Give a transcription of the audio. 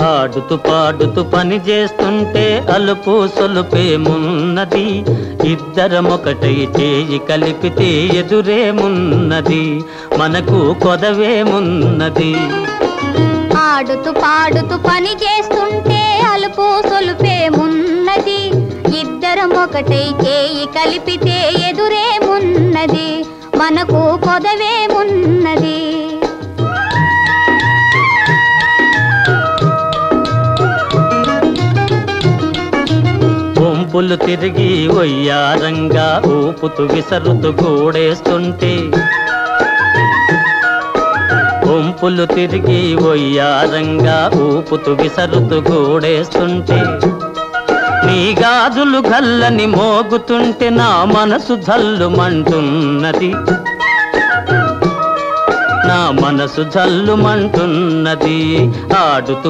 ఆడుతూ పాడుతూ పని చేస్తుంటే అలుపు సొలుపేమున్నది, ఇద్దరమొకటై చేయి కలిపితే ఎదురేమున్నది, మనకు కొదవేమున్నది. ఆడుతూ పాడుతూ పని చేస్తుంటే అలుపు సొలుపేమున్నది, ఇద్దరమొకటై చేయి కలిపితే ఎదురేమున్నది, మనకు కొదవేమున్నది. వంపులు తిరిగి వయ్యారంగా ఊపుతూ విసరుతూ గూడేస్తుంటే, వంపులు తిరిగి వయ్యారంగా ఊపుతూ విసరుతూ గూడేస్తుంటే, నీ గాజులు గల్లని మోగుతుంటే నా మనసు జల్లుమంటున్నది, నా మనసు జల్లుమంటున్నది. ఆడుతూ